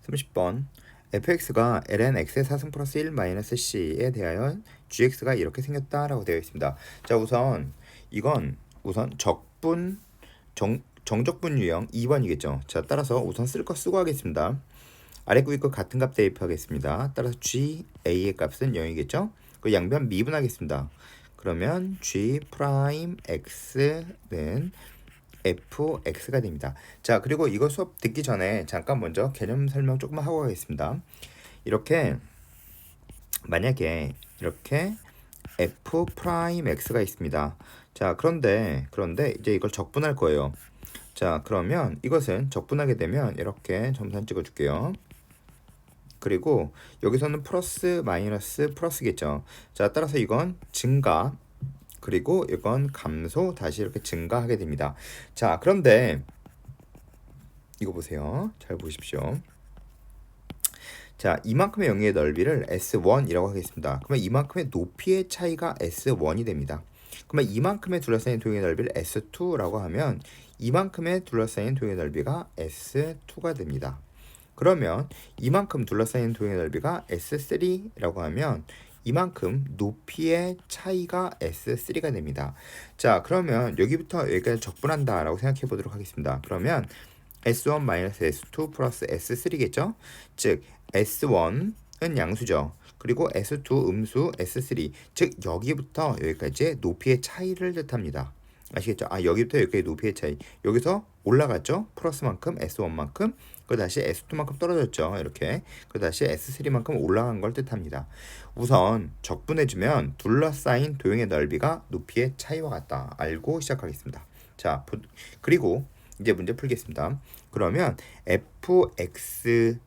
30번 fx가 ln x의 사승 플러스 1 마이너스 c에 대하여 gx가 이렇게 생겼다라고 되어 있습니다. 자, 우선 정적분 유형 2번이겠죠. 자, 따라서 우선 쓸 거 쓰고 하겠습니다. 아래 구의 거 같은 값 대입하겠습니다. 따라서 g a의 값은 0이겠죠. 그 양변 미분하겠습니다. 그러면 g 프라임 x는 fx가 됩니다. 자, 그리고 이거 수업 듣기 전에 잠깐 먼저 개념 설명 조금만 하고 가겠습니다. 이렇게 만약에 이렇게 f 프라임 x가 있습니다. 자, 그런데 이제 이걸 적분할 거예요. 자, 그러면 이것은 적분하게 되면 이렇게 점선 찍어 줄게요. 그리고 여기서는 플러스 마이너스 플러스겠죠. 자, 따라서 이건 증가, 그리고 이건 감소, 다시 이렇게 증가하게 됩니다. 자, 그런데 이거 보세요. 잘 보십시오. 자, 이만큼의 영역의 넓이를 S1이라고 하겠습니다. 그러면 이만큼의 높이의 차이가 S1이 됩니다. 그러면 이만큼의 둘러싸인 도형의 넓이를 S2라고 하면 이만큼의 둘러싸인 도형의 넓이가 S2가 됩니다. 그러면 이만큼 둘러싸인 도형의 넓이가 S3라고 하면 이만큼 높이의 차이가 S3가 됩니다. 자, 그러면 여기부터 여기까지 적분한다 라고 생각해 보도록 하겠습니다. 그러면 S1 S2 플러스 S3겠죠? 즉 S1은 양수죠. 그리고 S2 음수, S3 즉 여기부터 여기까지의 높이의 차이를 뜻합니다. 아시겠죠? 여기부터 여기까지 높이의 차이. 여기서 올라갔죠? 플러스만큼 S1만큼, 그 다시 S2만큼 떨어졌죠. 이렇게. 그 다시 S3만큼 올라간 걸 뜻합니다. 우선 적분해주면 둘러싸인 도형의 넓이가 높이의 차이와 같다. 알고 시작하겠습니다. 자, 그리고 이제 문제 풀겠습니다. 그러면 fx의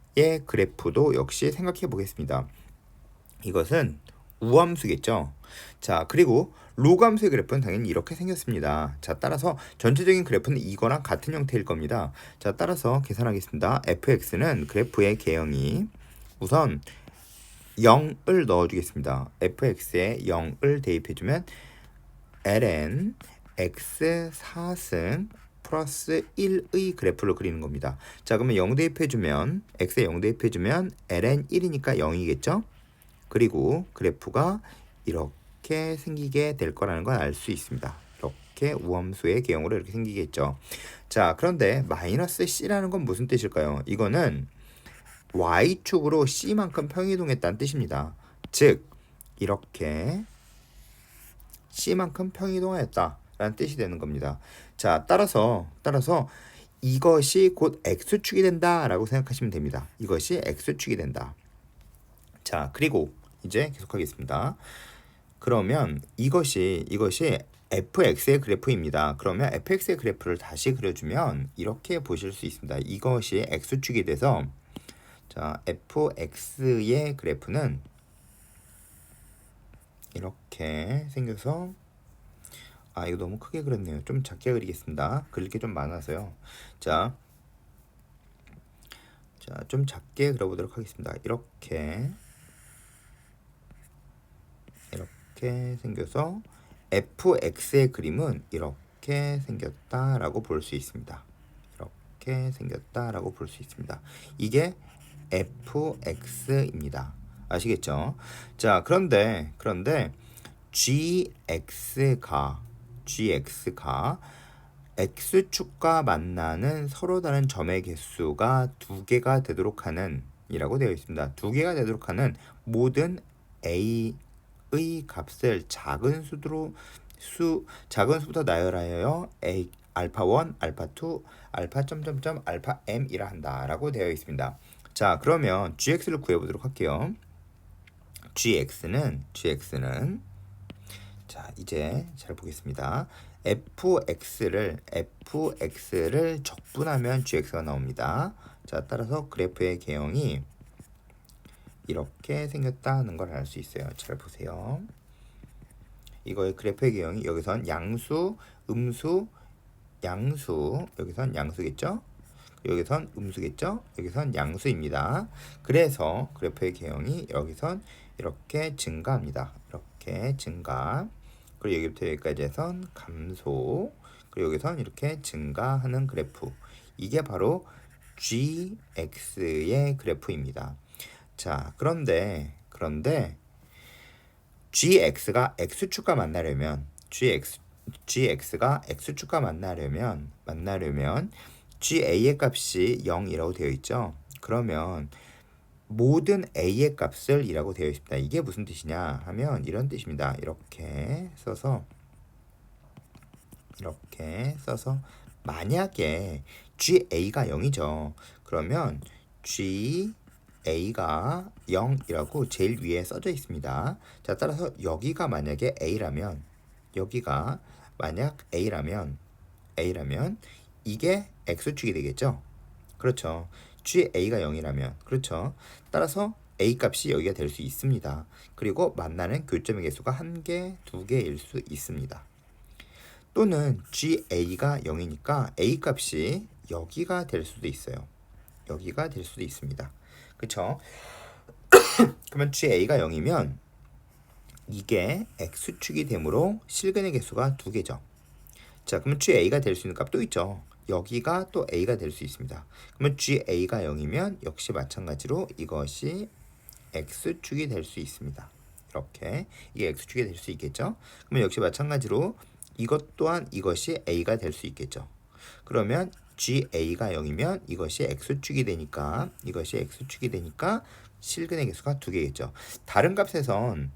그래프도 역시 생각해 보겠습니다. 이것은 우함수겠죠. 자, 그리고 로그함수의 그래프는 당연히 이렇게 생겼습니다. 자, 따라서 전체적인 그래프는 이거랑 같은 형태일 겁니다. 자, 따라서 계산하겠습니다. fx는 그래프의 개형이 우선 0을 넣어주겠습니다. fx에 0을 대입해주면 ln x 4승 플러스 1의 그래프를 그리는 겁니다. 자, 그러면 0 대입해주면 x에 0 대입해주면 ln 1이니까 0이겠죠. 그리고 그래프가 이렇게 생기게 될 거라는 걸 알 수 있습니다. 이렇게 우함수의 개형으로 이렇게 생기겠죠. 자, 그런데 마이너스 c라는 건 무슨 뜻일까요? 이거는 y축으로 c만큼 평이동했다는 뜻입니다. 즉 이렇게 c만큼 평이동하였다라는 뜻이 되는 겁니다. 자, 따라서 이것이 곧 x축이 된다라고 생각하시면 됩니다. 이것이 x축이 된다. 자, 그리고 이제 계속하겠습니다. 그러면 이것이 fx의 그래프입니다. 그러면 fx의 그래프를 다시 그려주면 이렇게 보실 수 있습니다. 이것이 x축이 돼서 자, fx의 그래프는 이렇게 생겨서 이거 너무 크게 그렸네요. 좀 작게 그리겠습니다. 그릴 게 좀 많아서요. 자, 좀 작게 그려보도록 하겠습니다. 이렇게 생겨서 fx의 그림은 이렇게 생겼다라고 볼 수 있습니다. 이렇게 생겼다라고 볼 수 있습니다. 이게 fx입니다. 아시겠죠? 자, 그런데 gx가 x축과 만나는 서로 다른 점의 개수가 2개가 되도록 하는 이라고 되어 있습니다. 2개가 되도록 하는 모든 a의 값을 작은 수부터 나열하여 a 알파 1, 알파 2, 알파 점점점 알파 m이라 한다라고 되어 있습니다. 자, 그러면 gx를 구해 보도록 할게요. gx는 자, 이제 잘 보겠습니다. fx를 적분하면 gx가 나옵니다. 자, 따라서 그래프의 개형이 이렇게 생겼다는 걸 알 수 있어요. 잘 보세요. 이거의 그래프의 개형이 여기선 양수, 음수, 여기선 양수겠죠? 여기선 음수겠죠? 여기선 양수입니다. 그래서 그래프의 개형이 여기선 이렇게 증가합니다. 이렇게 증가. 그리고 여기부터 여기까지 해선 감소. 그리고 여기선 이렇게 증가하는 그래프. 이게 바로 gx의 그래프입니다. 자, 그런데 gx가 x축과 만나려면 gx가 x축과 만나려면 ga의 값이 0이라고 되어 있죠. 그러면 모든 a의 값을 이라고 되어 있습니다. 이게 무슨 뜻이냐 하면 이런 뜻입니다. 이렇게 써서 만약에 ga가 0이죠. 그러면 ga가 0이라고 제일 위에 써져 있습니다. 자, 따라서 여기가 만약에 a라면 이게 x축이 되겠죠. 그렇죠. ga가 0이라면 그렇죠. 따라서 a 값이 여기가 될 수 있습니다. 그리고 만나는 교점의 개수가 1개, 2개일 수 있습니다. 또는 ga가 0이니까 a 값이 여기가 될 수도 있어요. 여기가 될 수도 있습니다. 그렇죠? 그러면 ga가 0이면 이게 x축이 되므로 실근의 개수가 2개죠. 자, 그러면 ga가 될 수 있는 값도 있죠. 여기가 또 a가 될 수 있습니다. 그러면 ga가 0이면 역시 마찬가지로 이것이 x축이 될 수 있습니다. 이렇게 이게 x축이 될 수 있겠죠. 그러면 역시 마찬가지로 이것 또한 이것이 a가 될 수 있겠죠. 그러면 ga가 0이면 이것이 x축이 되니까 실근의 개수가 2개겠죠. 다른 값에선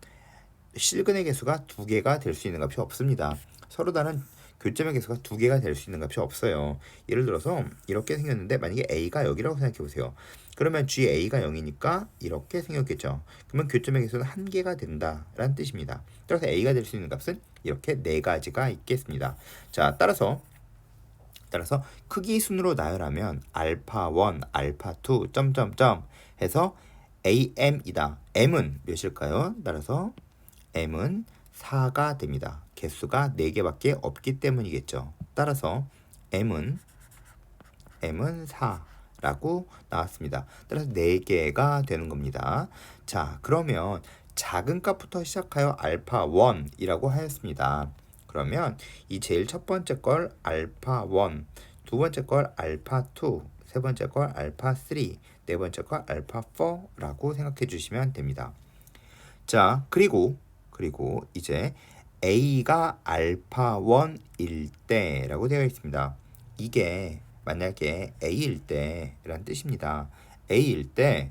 실근의 개수가 2개가 될 수 있는 값이 없습니다. 서로 다른 교점의 개수가 2개가 될 수 있는 값이 없어요. 예를 들어서 이렇게 생겼는데 만약에 a가 여기라고 생각해 보세요. 그러면 ga가 0이니까 이렇게 생겼겠죠. 그러면 교점의 개수는 1개가 된다라는 뜻입니다. 따라서 a가 될 수 있는 값은 이렇게 4가지가 있겠습니다. 자, 따라서 크기 순으로 나열하면 알파 1, 알파 2, 점점점 해서 am이다. m은 몇일까요? 따라서 m은 4가 됩니다. 개수가 4개밖에 없기 때문이겠죠. 따라서 m은 4라고 나왔습니다. 따라서 4개가 되는 겁니다. 자, 그러면 작은 값부터 시작하여 알파 1이라고 하였습니다. 그러면 이 제일 첫 번째 걸 알파 1, 두 번째 걸 알파 2, 세 번째 걸 알파 3, 네 번째 걸 알파 4라고 생각해 주시면 됩니다. 자, 그리고 이제 a가 알파 1일 때라고 되어 있습니다. 이게 만약에 a일 때라는 뜻입니다. a일 때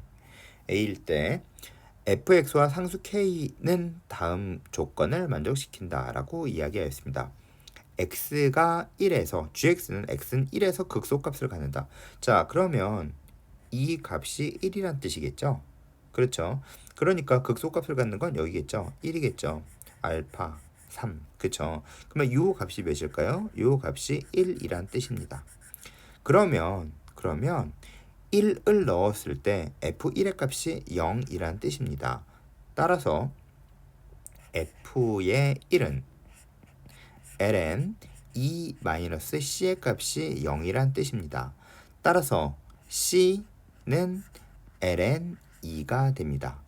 fx와 상수 k는 다음 조건을 만족시킨다라고 이야기하였습니다. x가 1에서 gx는 x는 1에서 극소값을 갖는다. 자, 그러면 이 값이 1이란 뜻이겠죠? 그렇죠? 그러니까 극소값을 갖는 건 여기겠죠? 1이겠죠? 알파 3, 그쵸? 그러면 요 값이 몇일까요? 요 값이 1이란 뜻입니다. 그러면 1을 넣었을 때 f1의 값이 0이란 뜻입니다. 따라서 f의 1은 ln 2-c의 값이 0이란 뜻입니다. 따라서 c는 ln 2가 됩니다.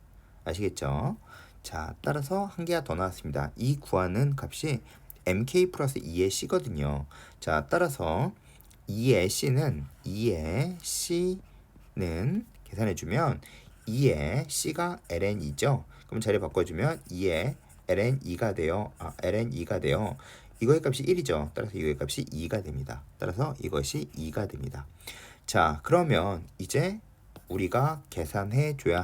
아시겠죠? 자, 따라서 한 개가 더 나왔습니다. 이 구하는 값이 mk 플러스 2의 c거든요. 자, 따라서 2의 c는 계산해주면 2의 c가 ln2죠. 그럼 자리 바꿔주면 2의 ln2가 돼요. 이거의 값이 1이죠. 따라서 이거의 값이 2가 됩니다. 따라서 이것이 2가 됩니다. 자, 그러면 이제 우리가 계산해 줘야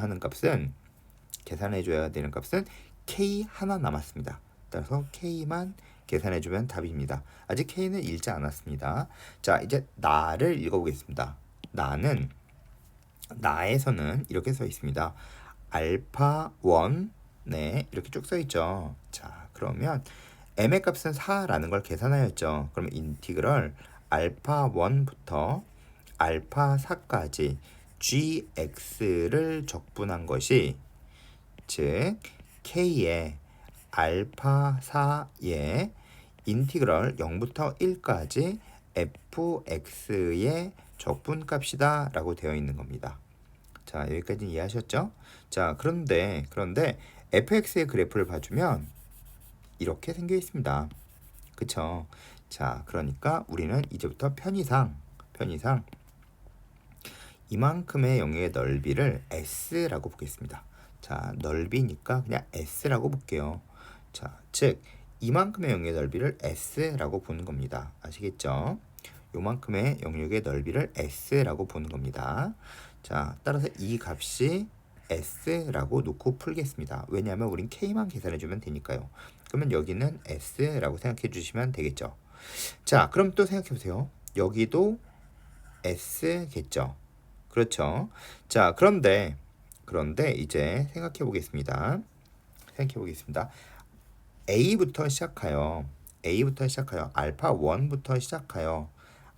되는 값은 k 하나 남았습니다. 따라서 k만 계산해주면 답입니다. 아직 k는 읽지 않았습니다. 자, 이제 나를 읽어보겠습니다. 나에서는 이렇게 써 있습니다. 알파 1, 네, 이렇게 쭉 써 있죠. 자, 그러면 m의 값은 4라는 걸 계산하였죠. 그러면 인티그럴 알파 1부터 알파 4까지 gx를 적분한 것이 즉 k의 알파 4의 인티그럴 0부터 1까지 fx의 적분값이다 라고 되어 있는 겁니다. 자, 여기까지 이해하셨죠? 자, 그런데 fx의 그래프를 봐주면 이렇게 생겨 있습니다. 그쵸? 자, 그러니까 우리는 이제부터 편의상 이만큼의 영역의 넓이를 S라고 보겠습니다. 자, 넓이니까 그냥 S라고 볼게요. 자, 즉 이만큼의 영역의 넓이를 S라고 보는 겁니다. 아시겠죠? 요만큼의 영역의 넓이를 S라고 보는 겁니다. 자, 따라서 이 값이 S라고 놓고 풀겠습니다. 왜냐하면 우린 K만 계산해주면 되니까요. 그러면 여기는 S라고 생각해 주시면 되겠죠. 자, 그럼 또 생각해 보세요. 여기도 S겠죠. 그렇죠. 자, 그런데 이제 생각해 보겠습니다. A부터 시작하여 알파 1부터 시작하여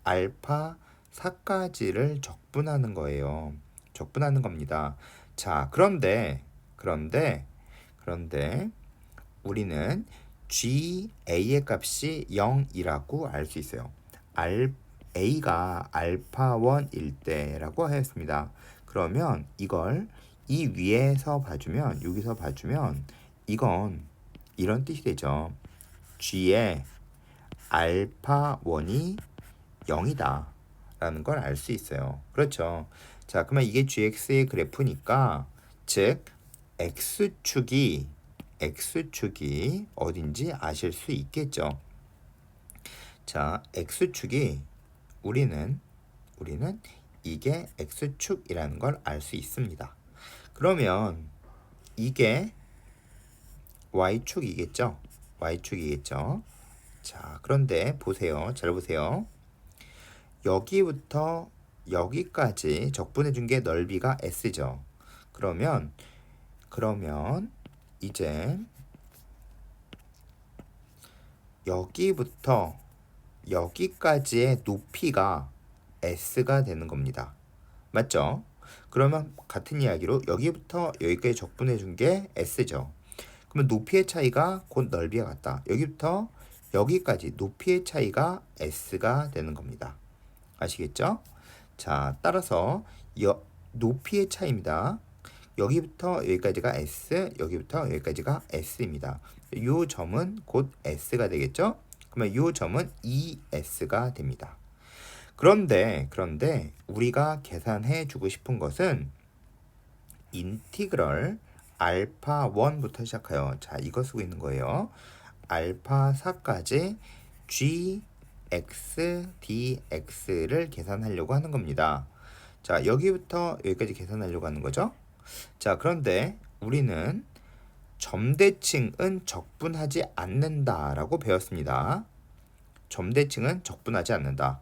알파 4까지를 적분하는 거예요. 적분하는 겁니다. 자, 그런데 우리는 GA의 값이 0이라고 알 수 있어요. A가 알파 1일 때라고 하였습니다. 그러면 이걸 이 위에서 봐주면, 여기서 봐주면 이건 이런 뜻이 되죠. G의 알파 1이 0이다 라는 걸 알 수 있어요. 그렇죠. 자, 그러면 이게 GX의 그래프니까 즉 X축이 어딘지 아실 수 있겠죠. 자, X축이 우리는 이게 X축이라는 걸 알 수 있습니다. 그러면 이게 Y축이겠죠. 자, 그런데 보세요. 잘 보세요. 여기부터 여기까지 적분해 준 게 넓이가 S죠. 그러면 이제 여기부터 여기까지의 높이가 S가 되는 겁니다. 맞죠? 그러면 같은 이야기로 여기부터 여기까지 적분해 준 게 S죠. 그러면 높이의 차이가 곧 넓이와 같다. 여기부터 여기까지 높이의 차이가 S가 되는 겁니다. 아시겠죠? 자, 따라서 높이의 차이입니다. 여기부터 여기까지가 S, 여기부터 여기까지가 S입니다. 이 점은 곧 S가 되겠죠? 그러면 이 점은 ES가 됩니다. 그런데 우리가 계산해 주고 싶은 것은 인티그럴 알파 1부터 시작하여, 자, 이거 쓰고 있는 거예요. 알파 4까지 gx dx를 계산하려고 하는 겁니다. 자, 여기부터 여기까지 계산하려고 하는 거죠. 자, 그런데 우리는 점대칭은 적분하지 않는다라고 배웠습니다. 점대칭은 적분하지 않는다.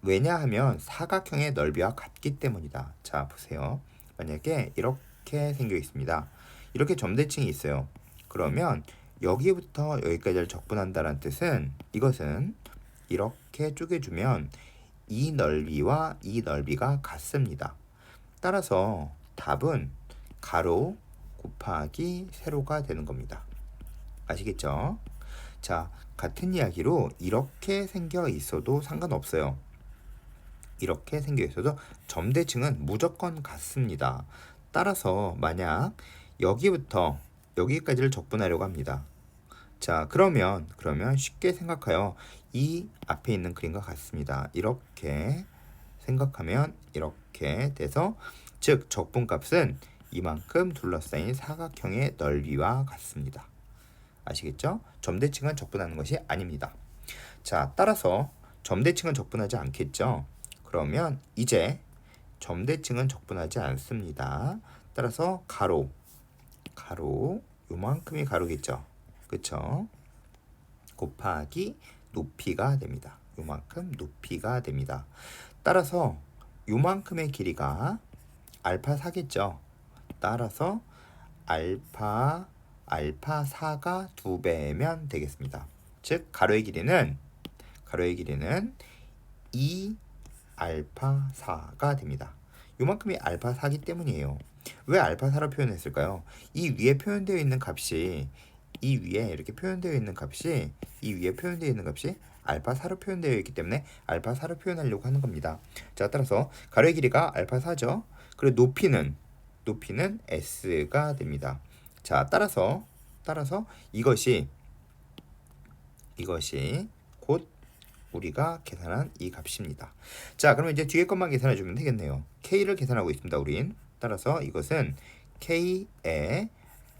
왜냐하면 사각형의 넓이와 같기 때문이다. 자, 보세요. 만약에 이렇게 생겨 있습니다. 이렇게 점대칭이 있어요. 그러면 여기부터 여기까지를 적분한다는 뜻은 이것은 이렇게 쪼개주면 이 넓이와 이 넓이가 같습니다. 따라서 답은 가로 곱하기 세로가 되는 겁니다. 아시겠죠? 자, 같은 이야기로 이렇게 생겨 있어도 상관없어요. 이렇게 생겨 있어도 점대칭은 무조건 같습니다. 따라서 만약 여기부터 여기까지를 적분하려고 합니다. 자, 그러면 쉽게 생각하여 이 앞에 있는 그림과 같습니다. 이렇게 생각하면 이렇게 돼서 즉 적분값은 이만큼 둘러싸인 사각형의 넓이와 같습니다. 아시겠죠? 점대칭은 적분하는 것이 아닙니다. 자, 따라서 점대칭은 적분하지 않겠죠? 그러면 이제 점대칭은 적분하지 않습니다. 따라서 가로 요만큼이 가로겠죠. 그쵸? 곱하기 높이가 됩니다. 요만큼 높이가 됩니다. 따라서 요만큼의 길이가 알파 4겠죠. 따라서 알파 4가 2배면 되겠습니다. 즉 가로의 길이는 2 알파 4가 됩니다. 요만큼이 알파 4기 때문이에요. 왜 알파 4로 표현했을까요? 이 위에 표현되어 있는 값이 알파 4로 표현되어 있기 때문에 알파 4로 표현하려고 하는 겁니다. 자, 따라서 가로의 길이가 알파 4죠. 그리고 높이는 S가 됩니다. 자, 따라서 이것이 곧 우리가 계산한 이 값입니다. 자, 그러면 이제 뒤에 것만 계산해 주면 되겠네요. k를 계산하고 있습니다. 우린. 따라서 이것은 k의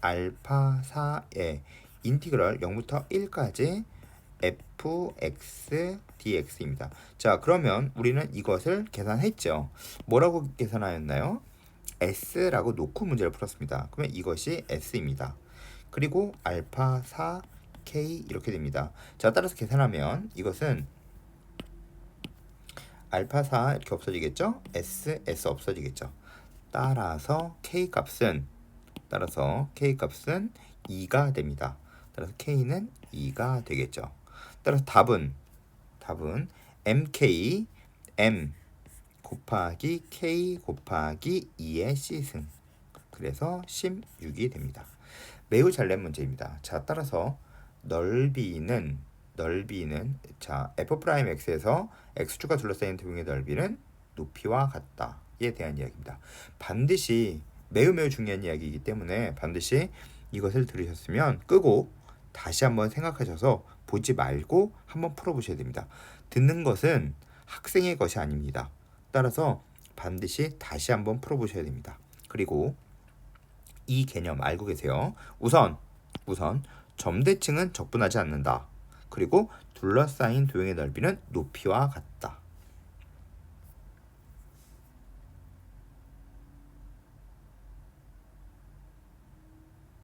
알파 4의 인티그럴 0부터 1까지 fx dx입니다. 자, 그러면 우리는 이것을 계산했죠. 뭐라고 계산하였나요? s라고 놓고 문제를 풀었습니다. 그러면 이것이 s입니다. 그리고 알파 4k 이렇게 됩니다. 자, 따라서 계산하면 이것은 알파 4 이렇게 없어지겠죠? s 없어지겠죠? 따라서 k 값은 2가 됩니다. 따라서 k는 2가 되겠죠. 따라서 답은 mk m 곱하기 k 곱하기 2의 c승. 그래서 16이 됩니다. 매우 잘 낸 문제입니다. 자, 따라서 넓이는 자 f'x에서 x축과 둘러싸인 도형의 넓이는 높이와 같다에 대한 이야기입니다. 반드시 매우 중요한 이야기이기 때문에 반드시 이것을 들으셨으면 끄고 다시 한번 생각하셔서 보지 말고 한번 풀어보셔야 됩니다. 듣는 것은 학생의 것이 아닙니다. 따라서 반드시 다시 한번 풀어보셔야 됩니다. 그리고 이 개념 알고 계세요. 우선 점대칭은 적분하지 않는다. 그리고 둘러싸인 도형의 넓이는 높이와 같다.